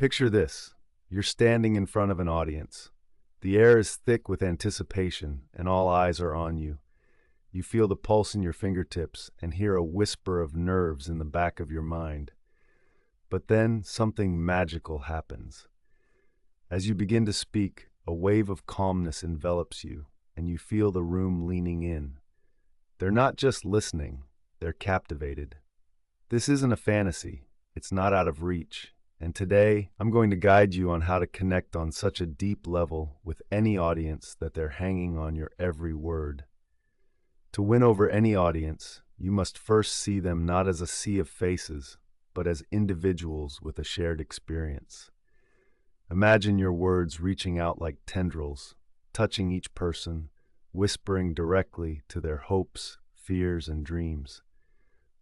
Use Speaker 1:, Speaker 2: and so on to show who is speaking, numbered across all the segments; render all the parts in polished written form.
Speaker 1: Picture this. You're standing in front of an audience. The air is thick with anticipation, and all eyes are on you. You feel the pulse in your fingertips and hear a whisper of nerves in the back of your mind. But then something magical happens. As you begin to speak, a wave of calmness envelops you, and you feel the room leaning in. They're not just listening, they're captivated. This isn't a fantasy. It's not out of reach. And today, I'm going to guide you on how to connect on such a deep level with any audience that they're hanging on your every word. To win over any audience, you must first see them not as a sea of faces, but as individuals with a shared experience. Imagine your words reaching out like tendrils, touching each person, whispering directly to their hopes, fears, and dreams.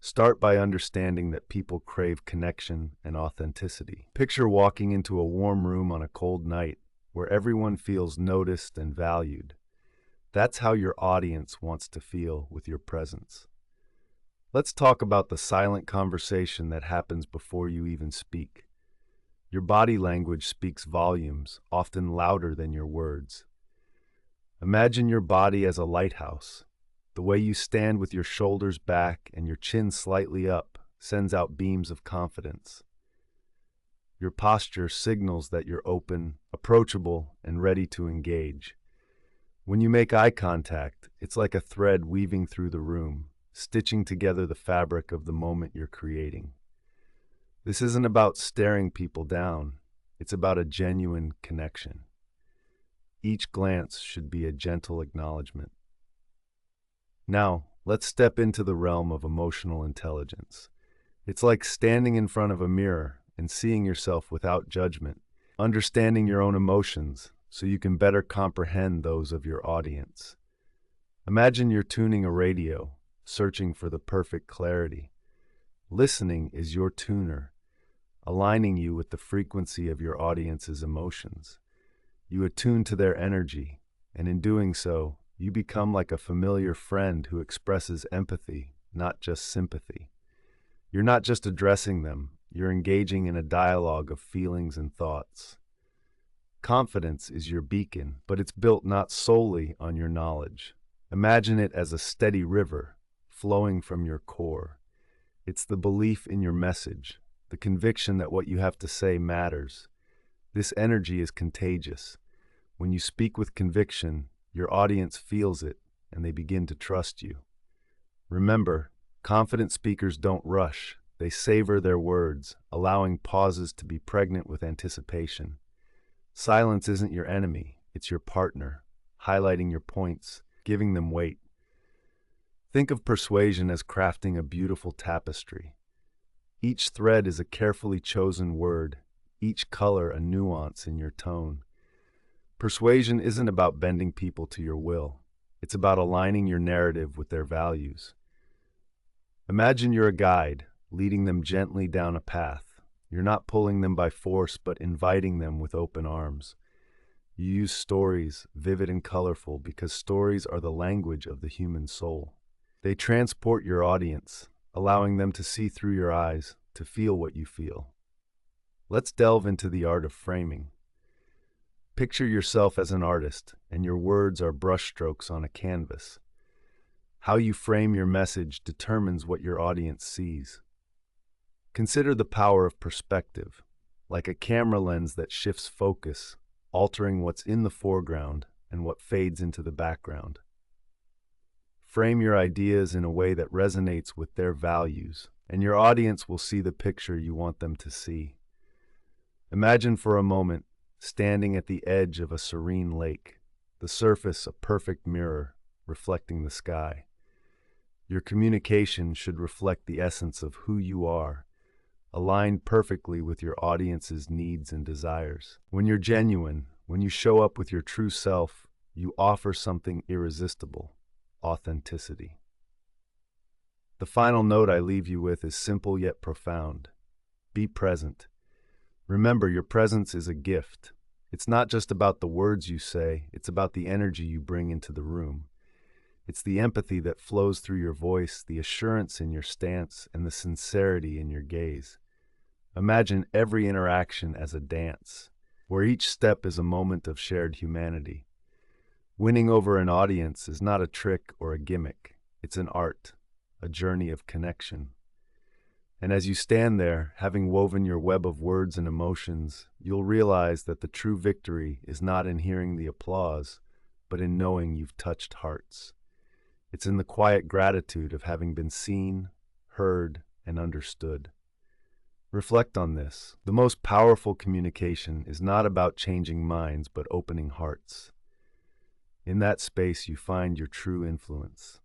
Speaker 1: Start by understanding that people crave connection and authenticity. Picture walking into a warm room on a cold night where everyone feels noticed and valued. That's how your audience wants to feel with your presence. Let's talk about the silent conversation that happens before you even speak. Your body language speaks volumes, often louder than your words. Imagine your body as a lighthouse. The way you stand with your shoulders back and your chin slightly up sends out beams of confidence. Your posture signals that you're open, approachable, and ready to engage. When you make eye contact, it's like a thread weaving through the room, stitching together the fabric of the moment you're creating. This isn't about staring people down, it's about a genuine connection. Each glance should be a gentle acknowledgement. Now, let's step into the realm of emotional intelligence. It's like standing in front of a mirror and seeing yourself without judgment, understanding your own emotions so you can better comprehend those of your audience. Imagine you're tuning a radio, searching for the perfect clarity. Listening is your tuner, aligning you with the frequency of your audience's emotions. You attune to their energy, and in doing so, you become like a familiar friend who expresses empathy, not just sympathy. You're not just addressing them, you're engaging in a dialogue of feelings and thoughts. Confidence is your beacon, but it's built not solely on your knowledge. Imagine it as a steady river, flowing from your core. It's the belief in your message, the conviction that what you have to say matters. This energy is contagious. When you speak with conviction, your audience feels it, and they begin to trust you. Remember, confident speakers don't rush. They savor their words, allowing pauses to be pregnant with anticipation. Silence isn't your enemy, it's your partner, highlighting your points, giving them weight. Think of persuasion as crafting a beautiful tapestry. Each thread is a carefully chosen word, each color a nuance in your tone. Persuasion isn't about bending people to your will. It's about aligning your narrative with their values. Imagine you're a guide, leading them gently down a path. You're not pulling them by force, but inviting them with open arms. You use stories, vivid and colorful, because stories are the language of the human soul. They transport your audience, allowing them to see through your eyes, to feel what you feel. Let's delve into the art of framing. Picture yourself as an artist, and your words are brushstrokes on a canvas. How you frame your message determines what your audience sees. Consider the power of perspective, like a camera lens that shifts focus, altering what's in the foreground and what fades into the background. Frame your ideas in a way that resonates with their values, and your audience will see the picture you want them to see. Imagine for a moment standing at the edge of a serene lake, the surface a perfect mirror reflecting the sky. Your communication should reflect the essence of who you are, aligned perfectly with your audience's needs and desires. When you're genuine, when you show up with your true self, you offer something irresistible: authenticity. The final note I leave you with is simple yet profound. Be present. Remember, your presence is a gift. It's not just about the words you say, it's about the energy you bring into the room. It's the empathy that flows through your voice, the assurance in your stance, and the sincerity in your gaze. Imagine every interaction as a dance, where each step is a moment of shared humanity. Winning over an audience is not a trick or a gimmick. It's an art, a journey of connection. And as you stand there, having woven your web of words and emotions, you'll realize that the true victory is not in hearing the applause, but in knowing you've touched hearts. It's in the quiet gratitude of having been seen, heard, and understood. Reflect on this. The most powerful communication is not about changing minds, but opening hearts. In that space, you find your true influence.